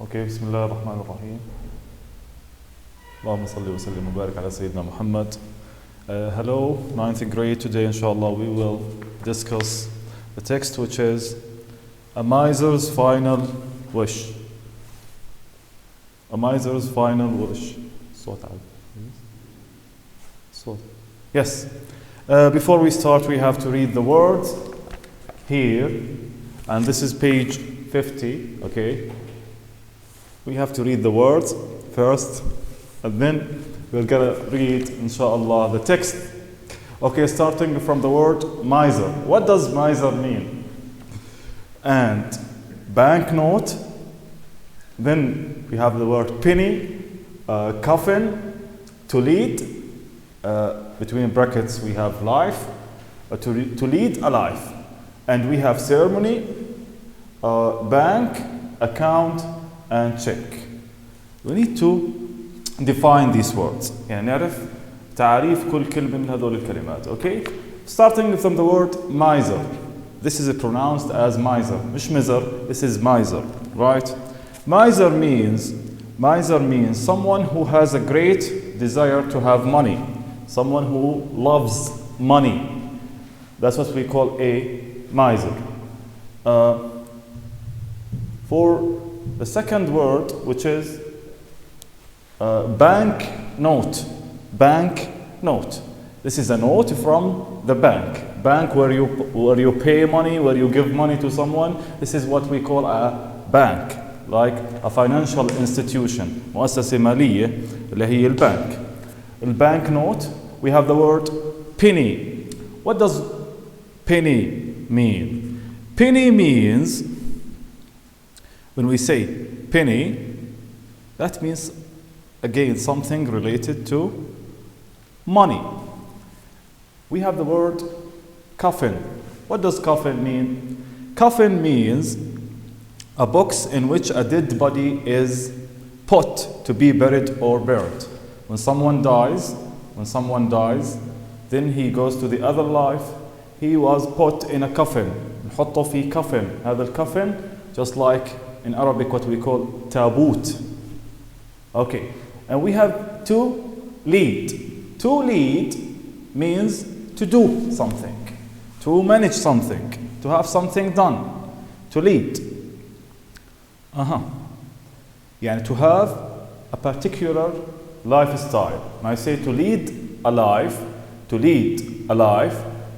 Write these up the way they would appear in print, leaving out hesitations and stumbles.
Okay, بسم الله الرحمن الرحيم. اللهم صل وسلم وبارك على سيدنا محمد. Hello, 9th grade. Today, inshallah, we will discuss the text which is a miser's final wish. A miser's final wish. Yes. Before we start, we have to read the words here, and this is page 50. Okay. We have to read the words first, and then we're gonna read, inshallah, the text. Okay, starting from the word miser. What does miser mean? And banknote. Then we have the word penny, coffin, to lead. Between brackets we have life, to lead a life. And we have ceremony, bank, account, and check. We need to define these words. يعني نعرف تعريف كل كلمة من هذول الكلمات. Okay? Starting from the word miser. This is pronounced as miser. مش miser. This is miser. Right? Miser means someone who has a great desire to have money. Someone who loves money. That's what we call a miser. For the second word, which is bank note. Bank note. This is a note from the bank. Bank where you pay money, where you give money to someone. This is what we call a bank, like a financial institution. مؤسسة مالية اللي هي البنك. البنك note. We have the word penny. What does penny mean? Penny means, when we say penny, that means again something related to money. We have the word coffin. What does coffin mean? Coffin means a box in which a dead body is put to be buried or burned. When someone dies, then he goes to the other life. He was put in a coffin. نحطه في coffin. هذا الcoffin, just like in Arabic what we call tabut. Okay. And we have to lead. To lead means to do something, to manage something, to have something done, to lead. يعني to have a particular lifestyle. When I say to lead a life,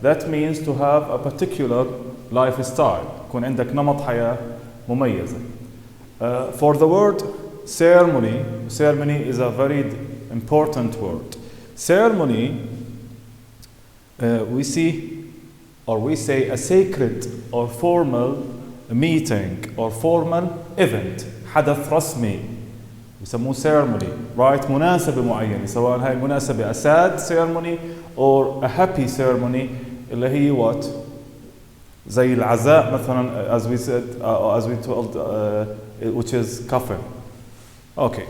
that means to have a particular lifestyle. يكون عندك نمط حياة مميزة. For the word ceremony is a very important word. Ceremony, we say a sacred or formal meeting or formal event. حدث رسمي يسموه ceremony, right? مناسبة معينة، سواء هاي مناسبة a sad ceremony or a happy ceremony اللي هي what؟ زي العزاء مثلا, as we told, which is coffin. Okay.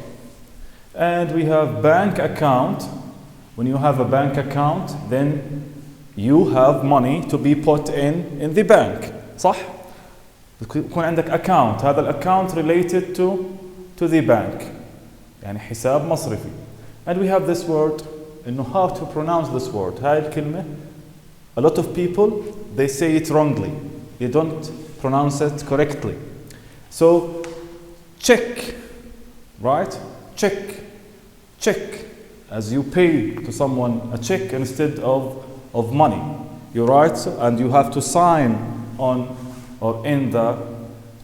And we have bank account. When you have a bank account, then you have money to be put in the bank. صح؟ يكون عندك account. هذا الaccount related to the bank. يعني حساب مصرفي. And we have this word, إنه how to pronounce this word. هاي الكلمة, a lot of people, they say it wrongly. They don't pronounce it correctly. So, check, right? Check. As you pay to someone a check instead of money. You write, and you have to sign on or in the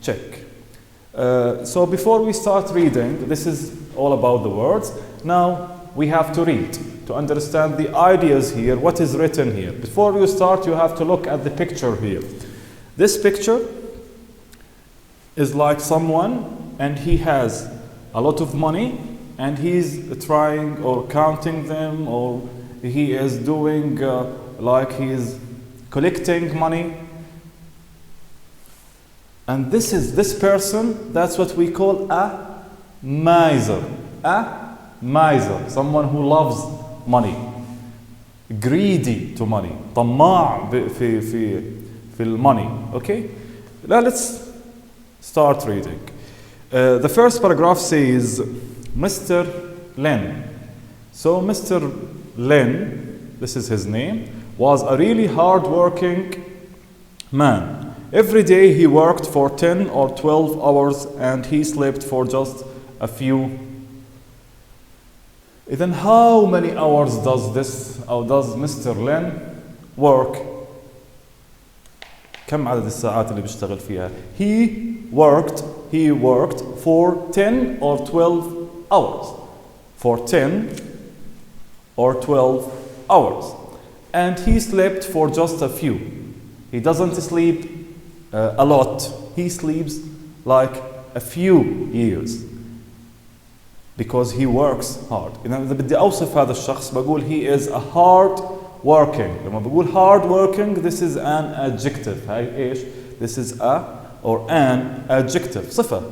check. So before we start reading, this is all about the words. Now we have to read to understand the ideas here, what is written here. Before you start, you have to look at the picture here. This picture is like someone, and he has a lot of money, and he's trying or counting them, or he is doing like he is collecting money. And this person, that's what we call a miser. A miser, someone who loves money, greedy to money, طماع في المونey. Okay, now let's start reading. The first paragraph says, Mr. Len. So Mr. Len, this is his name, was a really hard-working man. Every day he worked for 10 or 12 hours and he slept for just a few. Then how many hours does Mr. Len work? كم عدد الساعات اللي بيشتغل فيها؟ He worked for 10 or 12 hours. For 10 or 12 hours. And he slept for just a few. He doesn't sleep a lot. He sleeps like a few years. Because he works hard. إذا بدي أوصف هذا الشخص بقول he is a hard working. لما بقول hard working, this is an adjective. هاي إيش؟ This is a or an adjective. صفة.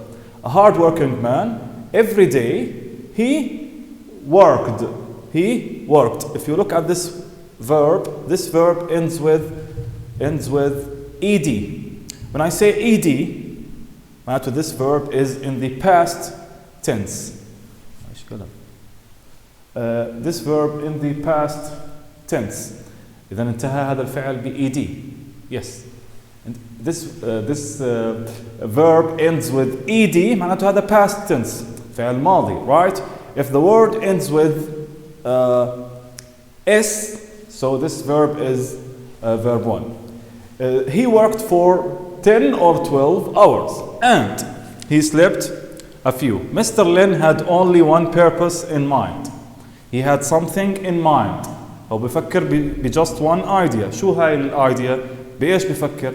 A hard working man. Every day he worked. He worked. If you look at this verb ends with ed. When I say ed, معناته this verb is in the past tense. This verb in the past tense. إذا انتهى هذا الفعل ب-ed. Yes. And this verb ends with ed معناته هذا past tense. فعل ماضي, right? If the word ends with s, so this verb is verb 1. He worked for 10 or 12 hours and he slept a few. Mr. Len had only one purpose in mind. He had something in mind. هو بفكر just one idea. شو هاي الidea؟ بإيش بفكر؟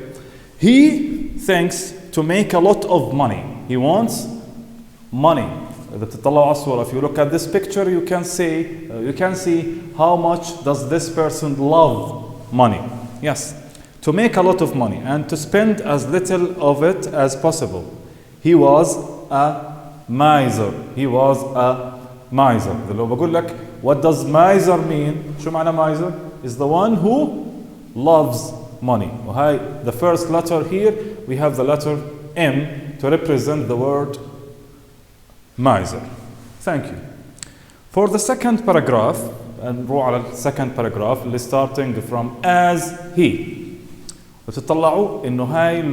He thinks to make a lot of money. He wants money. إذا بتطلعوا على الصورة, if you look at this picture, you can see how much does this person love money. Yes, to make a lot of money and to spend as little of it as possible. He was a miser. He was a miser. لو بقول لك what does miser mean? شو معنى miser? Is the one who loves money. وهاي the first letter here we have the letter M to represent the word miser. Thank you. For the second paragraph, and نروح على second paragraph اللي starting from as he. وتطلعوا إنه هاي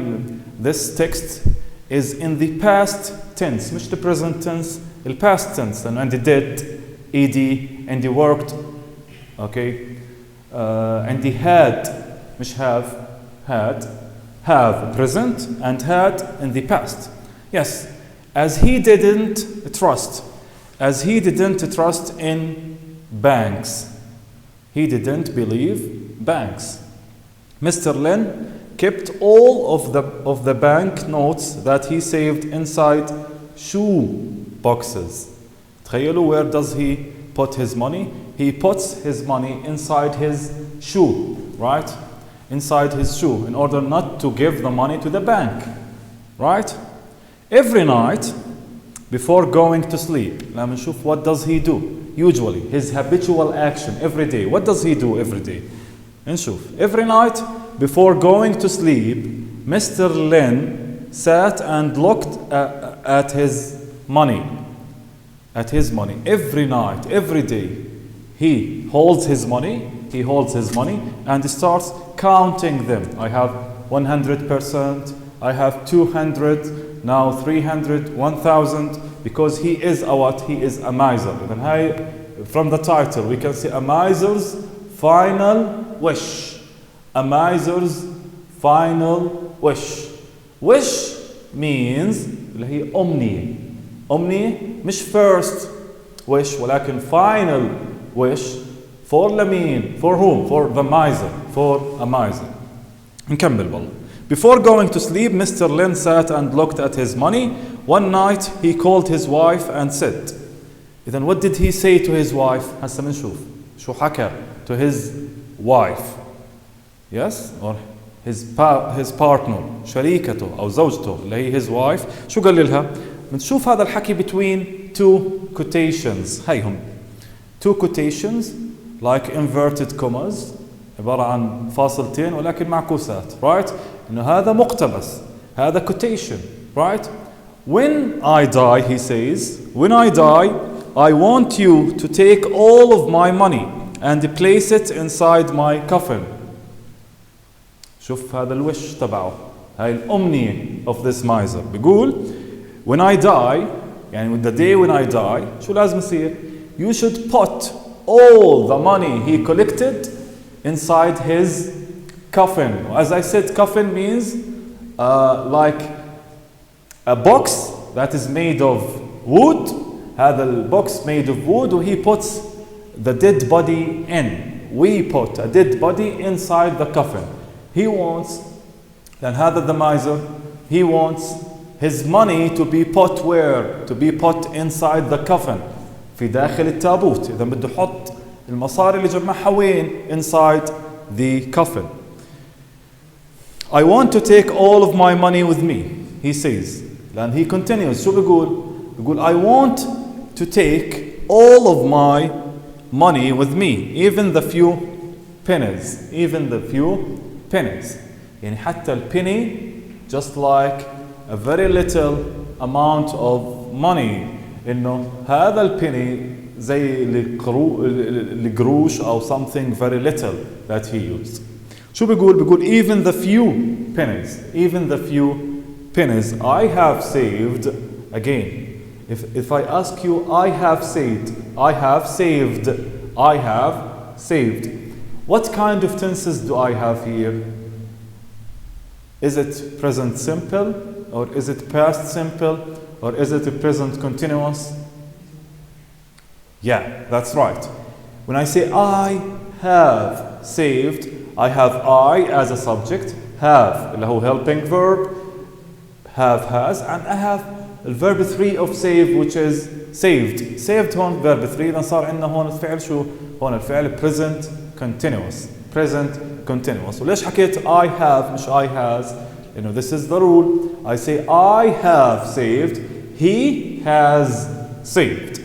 this text is in the past tense, مش the present tense, the past tense. And he did, ed, and he worked, okay, and he had, مش have present and had in the past. Yes, as he didn't trust in banks. He didn't believe banks. Mr. Len kept all of the bank notes that he saved inside shoe boxes. تخيلوا, where does he put his money? He puts his money inside his shoe, right? Inside his shoe, in order not to give the money to the bank, right? Every night before going to sleep. لما نشوف what does he do? Usually, his habitual action every day. What does he do every day? نشوف. Every night before going to sleep, Mr. Len sat and looked at his money. Every night, every day. He holds his money and starts counting them. I have 100%, I have 200, now 300, 1000, because he is a what? He is a miser. From the title, we can see a miser's final wish. A miser's final wish. Wish means اللي هي أمنية. أمنية مش first wish ولكن final wish. For لمين? For whom? For the miser. For a miser. نكمل والله. Before going to sleep, Mr. Len sat and looked at his money. One night he called his wife and said, إذن what did he say to his wife? هسه بنشوف شو حكى to his wife. Yes, or his partner, شريكته أو زوجته اللي هي his wife. شو قال لها؟ بنشوف هذا الحكي between two quotations. هيهم two quotations like inverted commas, عبارة عن فاصلتين ولكن معكوسات, right? إنه هذا مقتبس, هذا quotation, right? when I die, he says, when I die, I want you to take all of my money and place it inside my coffin. شوف هذا الوش تبعه، هاي الأمنية of this miser. بيقول when I die, يعني with the day when I die, شو لازم يصير؟ You should put all the money he collected inside his coffin. As I said, coffin means like a box that is made of wood. هذا البوكس made of wood, and he puts the dead body in. We put a dead body inside the coffin. He wants, and هذا the miser, he wants his money to be put where? To be put inside the coffin. في داخل التابوت. إذا بده يحط المصاري اللي جمعها وين? Inside the coffin. I want to take all of my money with me, he says. And he continues. شو بيقول؟ بيقول I want to take all of my money with me, even the few pennies, even the few pennies. يعني حتى الpenny, just like a very little amount of money. إنه هذا الpenny زي القروش أو something very little that he used. شو بيقول؟ بيقول even the few pennies, even the few pennies I have saved. Again, if I ask you, I have saved, I have saved, I have saved. What kind of tenses do I have here? Is it present simple, or is it past simple, or is it a present continuous? Yeah, that's right. When I say I have saved, I have I as a subject, have اللي هو helping verb, have has, and I have the verb 3 of save, which is saved. Saved هون verb 3. إذا صار عندنا هون الفعل شو؟ هون الفعل present continuous. Present continuous. وليش حكيت I have مش I has؟ You know, this is the rule. I say I have saved, he has saved.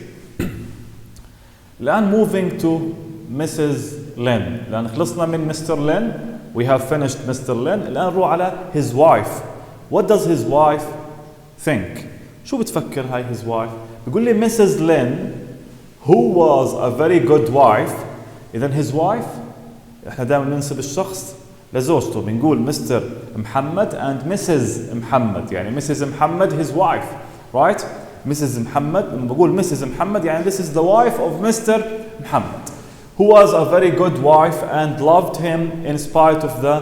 الآن moving to Mrs. Lynn. لأن خلصنا من Mr. Lynn, we have finished Mr. Lynn. الآن نروح على his wife. What does his wife think? شو بتفكر هاي his wife؟ بيقول لي Mrs. Lynn, who was a very good wife. إذن his wife, إحنا دائما ننسب الشخص لزوجته. بنقول Mr. محمد and Mrs. محمد. يعني Mrs. محمد his wife, right? Mrs. محمد. لما بقول Mrs. محمد يعني this is the wife of Mr. محمد, who was a very good wife and loved him in spite of the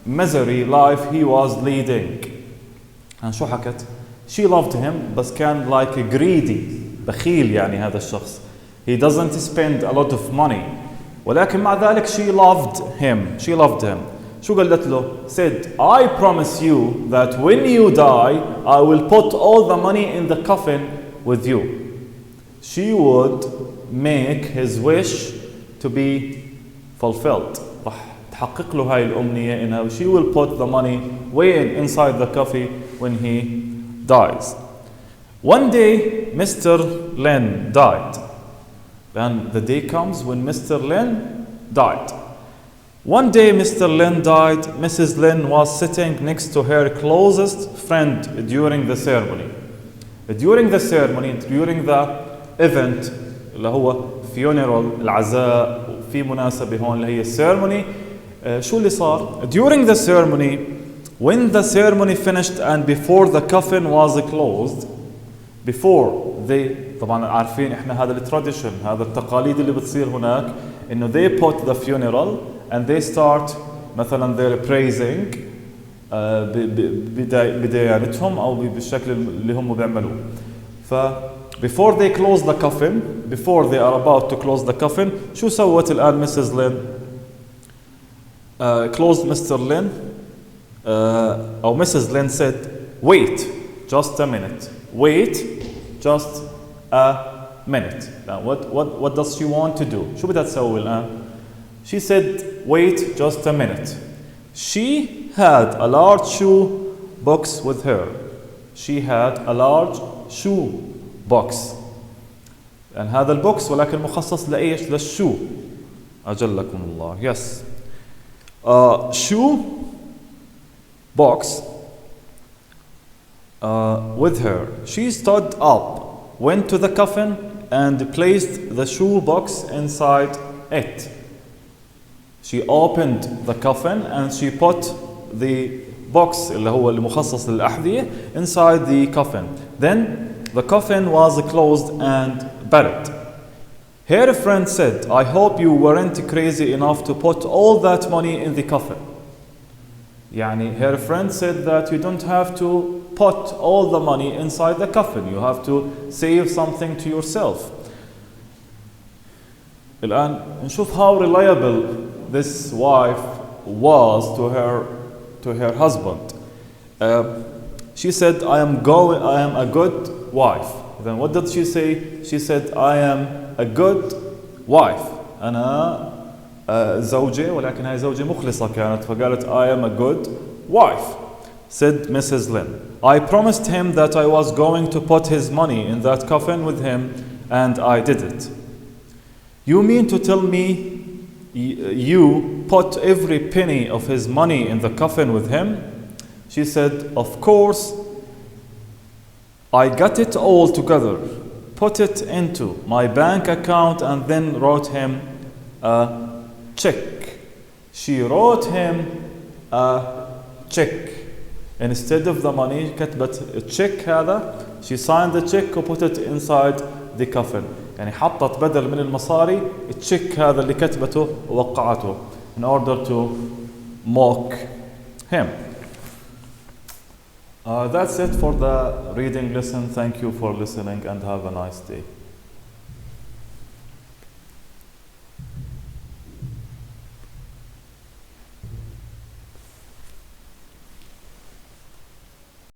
misery life he was leading. شو حكت؟ She loved him, بس كان like greedy, بخيل يعني هذا الشخص. He doesn't spend a lot of money. ولكن مع ذلك she loved him. She loved him. شو قالت له؟ Said, I promise you that when you die, I will put all the money in the coffin with you. She would make his wish to be fulfilled. راح تحقق له هاي الأمنية إنها she will put the money way inside the coffin when he dies. One day, Mr. Lynn died. And the day comes when Mr. Lynn died. One day, Mr. Lynn died. Mrs. Lynn was sitting next to her closest friend during the ceremony. During the ceremony, during the event, اللي هو funeral, العزاء, في مناسبة هون اللي هي ceremony. شو اللي صار؟ During the ceremony, when the ceremony finished and before the coffin was closed, before they, طبعا عارفين احنا هذا التراديشن, هذا التقاليد اللي بتصير هناك, انه they put the funeral and they start مثلا they're praising بديانتهم او بالشكل اللي هم بيعملوه. ف before they close the coffin, before they are about to close the coffin, شو سوت الآن Mrs. Lynn? Closed Mr. Lynn, or Mrs. Lynn said, wait just a minute. Wait just a minute. Now what does she want to do? شو بدها تسوي الآن? She said, wait just a minute. She had a large shoe box with her. She had a large shoe box. And هذا البوكس ولكن مخصص لإيش؟ للشو. أجلكم الله. Yes. Shoe box with her. She stood up, went to the coffin, and placed the shoebox inside it. She opened the coffin and she put the box اللي هو المخصص للأحذية inside the coffin. Then the coffin was closed and buried. Her friend said, I hope you weren't crazy enough to put all that money in the coffin. Yani her friend said that you don't have to put all the money inside the coffin. You have to save something to yourself. الآن نشوف how reliable this wife was to her husband. She said, I am a good wife. Then what did she say? She said, I am a good wife. أنا زوجة ولكن هاي زوجة مخلصة كانت فقالت I am a good wife. Said Mrs. Lynn, I promised him that I was going to put his money in that coffin with him and I did it. You mean to tell me you put every penny of his money in the coffin with him? She said, of course. I got it all together, put it into my bank account and then wrote him a check. She wrote him a check. Instead of the money كتبت التشيك هذا. She signed the check and put it inside the coffin. يعني حطت بدل من المصاري التشيك هذا اللي كتبته ووقعته in order to mock him. That's it for the reading lesson. Thank you for listening and have a nice day.